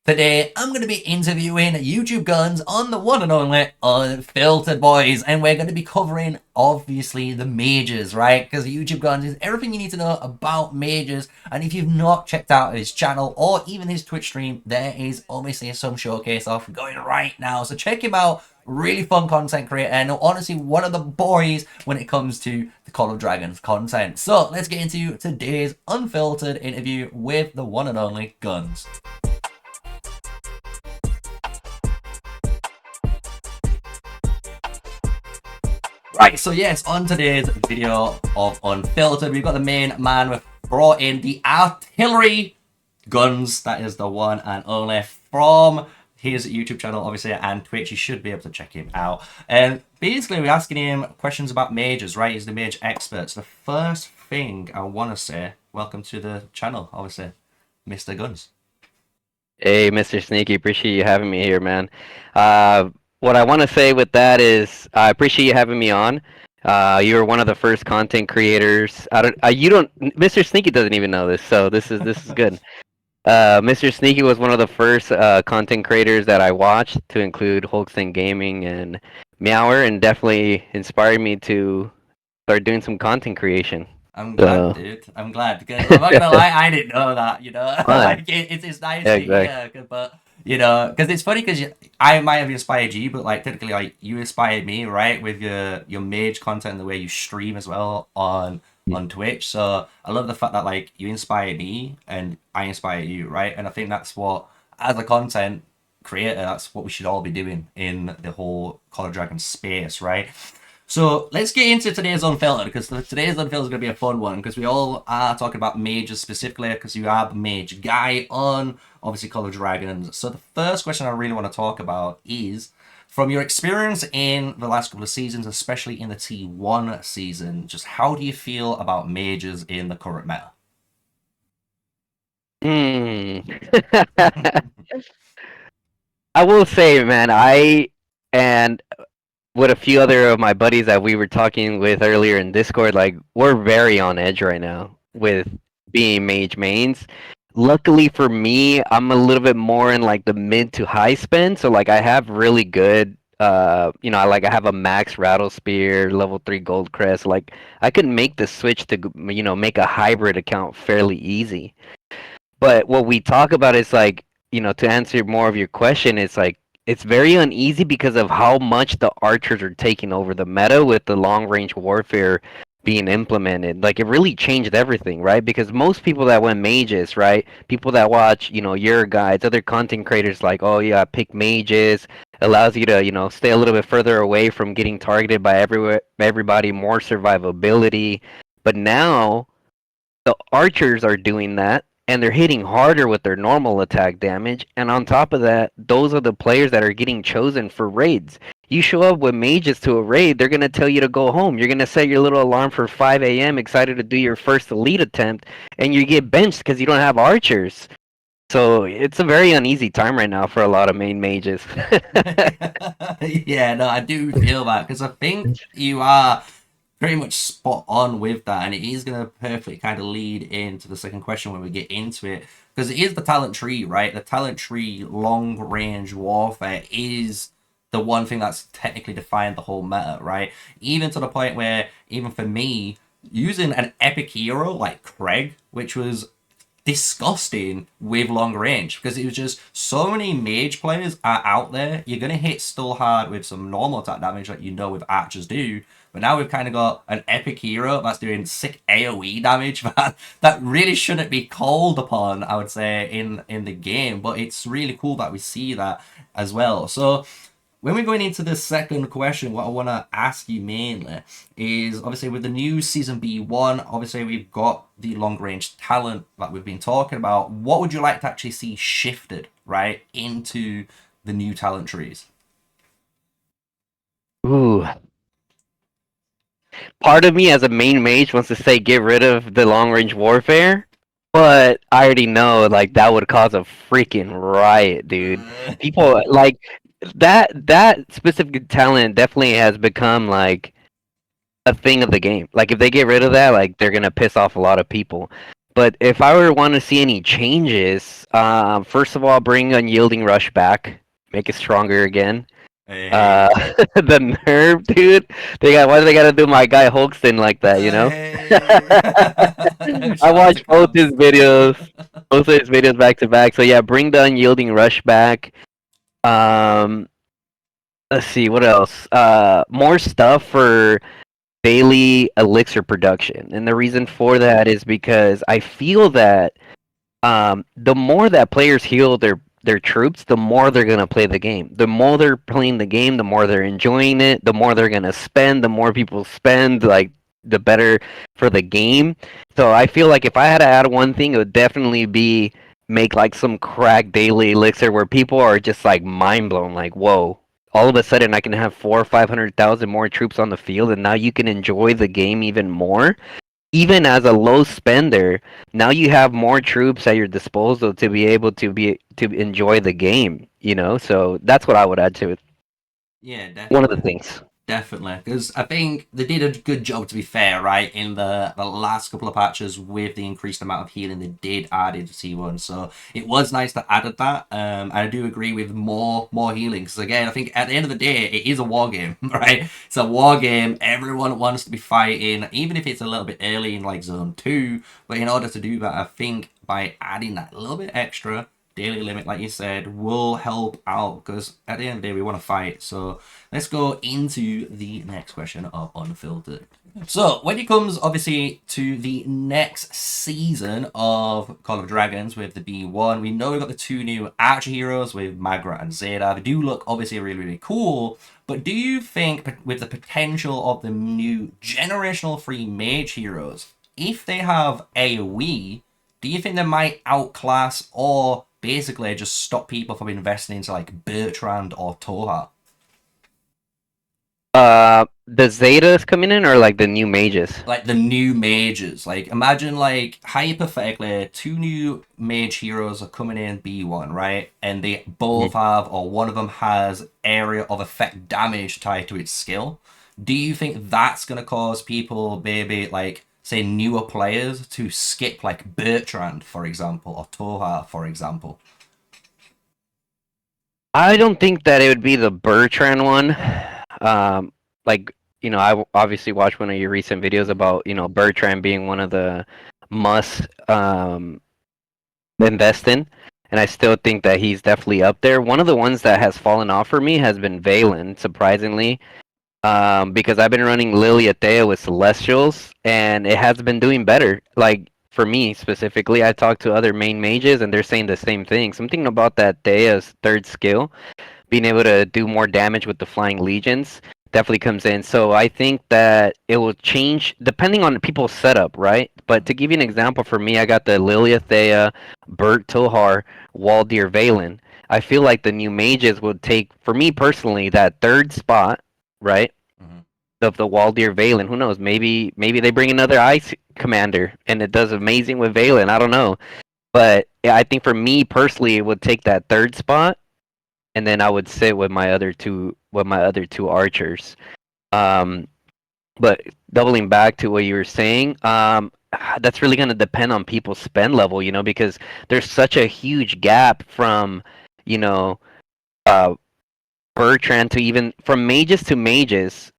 Today, I'm going to be interviewing YouTube guns on the one and only Unfiltered Boys, and we're going to be covering, obviously, the majors, right? Because YouTube guns is everything you need to know about majors, and if you've not checked out his channel or even his Twitch stream, there is obviously some showcase off going right now, so check him out. Really fun content creator, and honestly, one of the boys when it comes to the Call of Dragons content. So, let's get into today's Unfiltered interview with the one and only Guns. Right, so yes, on today's video of Unfiltered, we've got the main man. We've brought in the artillery Guns. That is the one and only from his YouTube channel, obviously, and Twitch. You should be able to check him out. And basically, we're asking him questions about majors, right? He's the major expert. So the first thing I want to say, welcome to the channel, obviously, Mr. Guns. Hey, MrSneakyy, appreciate you having me here, man. What I want to say with that is I appreciate you having me on. You were one of the first content creators. MrSneakyy doesn't even know this, so this is good. MrSneakyy was one of the first content creators that I watched, to include Hulksten Gaming and MAGE-R, and definitely inspired me to start doing some content creation. I'm glad, dude. I'm glad, because I'm not gonna lie, I didn't know that, you know. Like it's nice Yeah, to hear, but you know, because it's funny because I might have inspired you, but like technically, like you inspired me, right, with your mage content and the way you stream as well on Twitch. So I love the fact that like you inspired me and I inspire you, right? And I think that's what, as a content creator, that's what we should all be doing in the whole Call of Dragons space, right? So let's get into today's Unfiltered, because today's Unfiltered is going to be a fun one, because we all are talking about majors specifically, because you are the mage guy on, obviously, Call of Dragons. So the first question I really want to talk about is, from your experience in the last couple of seasons, especially in the T1 season, just how do you feel about majors in the current meta? I will say, man, and with a few other of my buddies that we were talking with earlier in Discord, like we're very on edge right now with being mage mains. Luckily for me, I'm a little bit more in like the mid to high spend, so like I have really good I have a max rattle spear, level 3 gold crest. Like I could make the switch to make a hybrid account fairly easy. But what we talk about is like, to answer more of your question, it's like it's very uneasy because of how much the archers are taking over the meta with the long range warfare being implemented. Like it really changed everything, right? Because most people that went mages, right? People that watch, your guides, other content creators like, oh yeah, pick mages, allows you to, stay a little bit further away from getting targeted by everybody, more survivability. But now the archers are doing that, and they're hitting harder with their normal attack damage, and on top of that, those are the players that are getting chosen for raids. You show up with mages to a raid, they're going to tell you to go home. You're going to set your little alarm for 5 a.m., excited to do your first elite attempt, and you get benched because you don't have archers. So it's a very uneasy time right now for a lot of main mages. Yeah, no, I do feel that, because I think you are pretty much spot on with that, and it is going to perfectly kind of lead into the second question when we get into it, because it is the talent tree, right? The talent tree long range warfare is the one thing that's technically defined the whole meta, right? Even to the point where, even for me, using an epic hero like Craig, which was disgusting with long range, because it was just so many mage players are out there. You're gonna hit still hard with some normal attack damage like with archers do, but now we've kind of got an epic hero that's doing sick AoE damage that really shouldn't be called upon, I would say, in the game. But it's really cool that we see that as well. So when we're going into the second question, what I want to ask you mainly is, obviously, with the new Season B1, obviously, we've got the long-range talent that we've been talking about. What would you like to actually see shifted, right, into the new talent trees? Ooh. Part of me as a main mage wants to say get rid of the long range warfare, but I already know like that would cause a freaking riot, dude. People like that specific talent definitely has become like a thing of the game. Like if they get rid of that, like they're gonna piss off a lot of people. But if I were to want to see any changes, first of all, bring Unyielding Rush back, make it stronger again. Hey. The nerve, dude. Why do they gotta do my guy Holston like that? You know. Hey. I Shout out to watched Cabs. both of his videos back to back. So yeah, bring the Unyielding Rush back. Um, let's see what else. More stuff for daily elixir production, and the reason for that is because I feel that the more that players heal their troops, the more they're gonna play the game. The more they're playing the game, the more they're enjoying it. The more they're gonna spend. The more people spend, like the better for the game. So I feel like if I had to add one thing, it would definitely be make like some crack daily elixir where people are just like mind blown, like whoa. All of a sudden, I can have 400,000 or 500,000 more troops on the field, and now you can enjoy the game even more even as a low spender, now you have more troops at your disposal to be able to enjoy the game, you know? So that's what I would add to it. Yeah, One of the definitely. things. Definitely, because I think they did a good job, to be fair, right? In the last couple of patches with the increased amount of healing they did add into T1, so it was nice to add that. And I do agree with more healing, because again, I think at the end of the day, it is a war game, right? It's a war game. Everyone wants to be fighting, even if it's a little bit early in like zone 2. But in order to do that, I think by adding that little bit extra daily limit, like you said, will help out, because at the end of the day, we want to fight. So let's go into the next question of Unfiltered. So, when it comes obviously to the next season of Call of Dragons with the B1, we know we've got the two new archer heroes with MAGE-R and Zeta. They do look obviously really cool, but do you think with the potential of the new generational free mage heroes, if they have AoE, do you think they might outclass or basically just stop people from investing into like Bertrand or Toha? The Zetas coming in or like the new mages? Like the new mages. Like imagine like hypothetically two new mage heroes are coming in B1, right? And they both have or one of them has area of effect damage tied to its skill. Do you think that's gonna cause people maybe like say newer players to skip like Bertrand, for example, or Toha, for example? I don't think that it would be the Bertrand one. Um, like I obviously watched one of your recent videos about Bertrand being one of the must invest in, and I still think that he's definitely up there. One of the ones that has fallen off for me has been Valen, surprisingly, because I've been running Lilia Thea with Celestials, and it has been doing better. Like for me specifically, I talked to other main mages, and they're saying the same thing. Something about that Thea's third skill being able to do more damage with the Flying Legions definitely comes in. So I think that it will change depending on people's setup, right? But to give you an example, for me, I got the Lilia Thea, Bert Tohar, Waldir Valen. I feel like the new mages would take, for me personally, that third spot, right? Mm-hmm. Of the Waldir Valen. Who knows? Maybe they bring another Ice Commander and it does amazing with Valen. I don't know. But yeah, I think for me personally, it would take that third spot and then I would sit with my other two archers. Um, but doubling back to what you were saying, that's really going to depend on people's spend level, because there's such a huge gap from, you know, uh, Bertrand to even from mages to mages.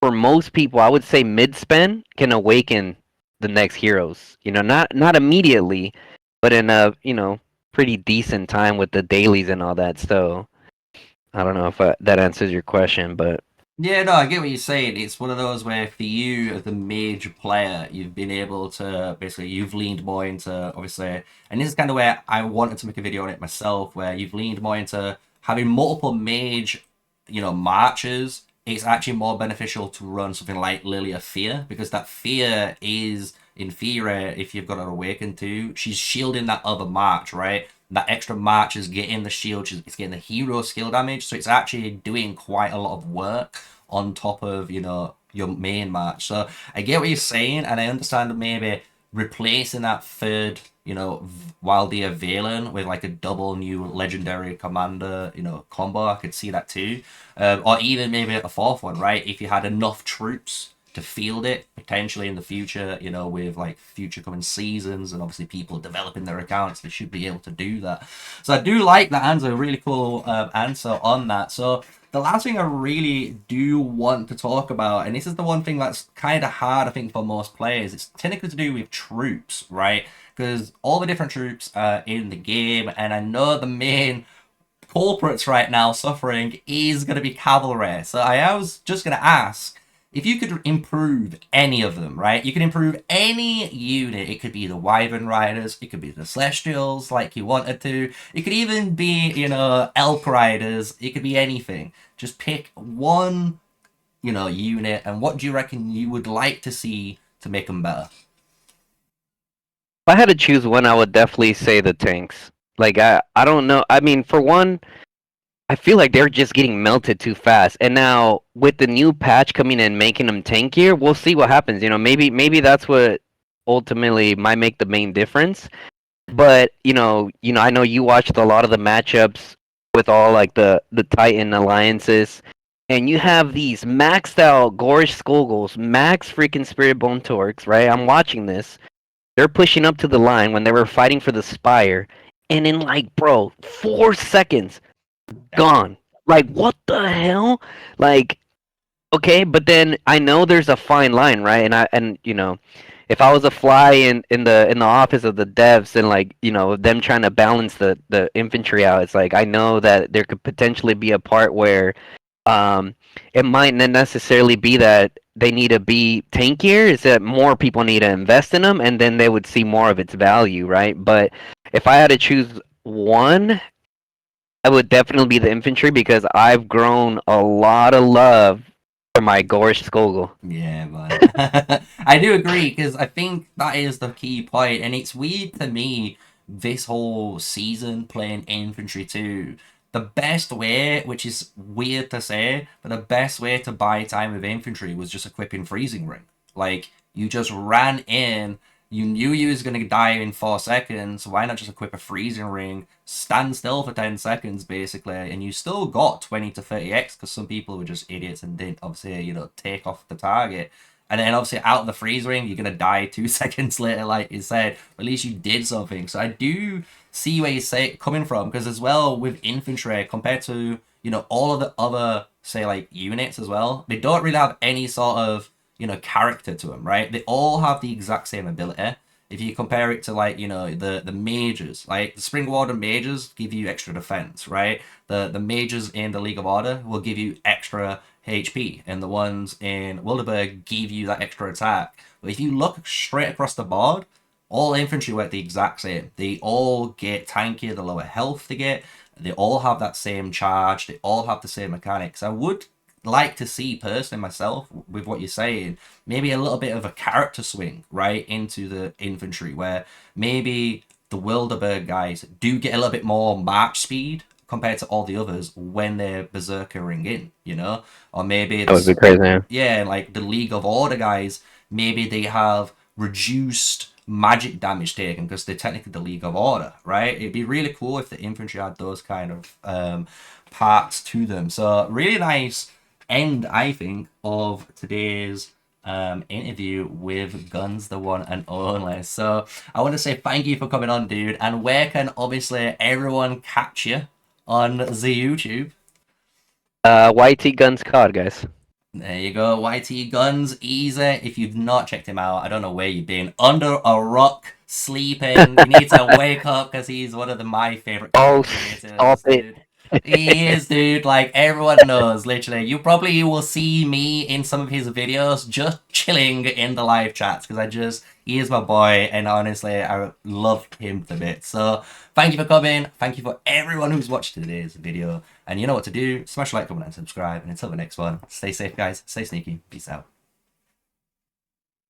For most people, I would say mid spend can awaken the next heroes. Not immediately, but in a pretty decent time with the dailies and all that. So I don't know if that answers your question, but Yeah, no, I get what you're saying. It's one of those where for you as the major player, you've been able to basically you've leaned more into obviously, and this is kind of where I wanted to make a video on it myself, where you've leaned more into having multiple mage, marches. It's actually more beneficial to run something like Lilia Fear because that fear is in theory, if you've got her awakened too, she's shielding that other march, right? That extra march is getting the shield, it's getting the hero skill damage, so it's actually doing quite a lot of work on top of your main match. So I get what you're saying, and I understand maybe replacing that third Wildia Valen with like a double new legendary commander combo. I could see that too, or even maybe a fourth one, right? If you had enough troops to field it potentially in the future, you know, with like future coming seasons and obviously people developing their accounts, they should be able to do that. So I do like that answer, really cool answer on that. So the last thing I really do want to talk about, and this is the one thing that's kind of hard, I think, for most players, it's technically to do with troops, right? Because all the different troops are in the game, and I know the main culprits right now suffering is going to be cavalry. So I was just going to ask if you could improve any of them, right? You can improve any unit. It could be the Wyvern Riders, it could be the Celestials, like you wanted to. It could even be, you know, Elk Riders. It could be anything. Just pick one, you know, unit, and what do you reckon you would like to see to make them better? If I had to choose one, I would definitely say the tanks. Like I don't know. I mean, for one, I feel like they're just getting melted too fast. And now with the new patch coming in, making them tankier, we'll see what happens. You know, maybe that's what ultimately might make the main difference. But I know you watched a lot of the matchups with all like the Titan alliances, and you have these maxed out Gorish Skullgulls, max freaking Spirit Bone Torques, right? I'm watching this. They're pushing up to the line when they were fighting for the Spire, and in like, bro, 4 seconds, gone. Like, what the hell? Like, okay, but then I know there's a fine line, right? If I was a fly in the office of the devs and like, them trying to balance the infantry out, it's like I know that there could potentially be a part where it might not necessarily be that they need to be tankier, is that more people need to invest in them and then they would see more of its value, right? But if I had to choose one, I would definitely be the infantry because I've grown a lot of love for my Gorish Skogul. Yeah, man. I do agree because I think that is the key point, and it's weird to me this whole season playing infantry too. The best way, which is weird to say, but the best way to buy time with infantry was just equipping freezing ring. Like you just ran in, you knew you was gonna die in 4 seconds. Why not just equip a freezing ring, stand still for 10 seconds basically, and you still got 20 to 30x because some people were just idiots and didn't obviously take off the target. And then obviously out of the freeze ring, you're gonna die 2 seconds later, like you said. But at least you did something. So I do see where you say coming from because as well with infantry compared to all of the other say like units as well, they don't really have any sort of character to them, right? They all have the exact same ability. If you compare it to like the mages, like the Spring Warden mages give you extra defense, right? The mages in the League of Order will give you extra HP, and the ones in Wilderberg give you that extra attack. But if you look straight across the board, all infantry work the exact same. They all get tankier the lower health they get. They all have that same charge. They all have the same mechanics. I would like to see personally myself with what you're saying, maybe a little bit of a character swing right into the infantry where maybe the Wilderberg guys do get a little bit more march speed compared to all the others when they're berserkering in, or maybe That would it's be crazy. Yeah. yeah, like the League of Order guys, maybe they have reduced magic damage taken because they're technically the League of Order, right? It'd be really cool if the infantry had those kind of parts to them. So really nice end, I think, of today's interview with Guns, the one and only. So I want to say thank you for coming on, dude. And where can obviously everyone catch you on the YouTube? YT Guns COD, guys. There you go, YT Guns, easy. If you've not checked him out, I don't know where you've been. Under a rock, sleeping. You need to wake up because he's one of my favorite Oh, content creators, stop it. dude. He is, dude. Like everyone knows, literally. You probably will see me in some of his videos just chilling in the live chats because he is my boy, and honestly, I love him to bits. So thank you for coming. Thank you for everyone who's watched today's video. And you know what to do. Smash a like, comment, and subscribe. And until the next one, stay safe, guys. Stay sneaky. Peace out.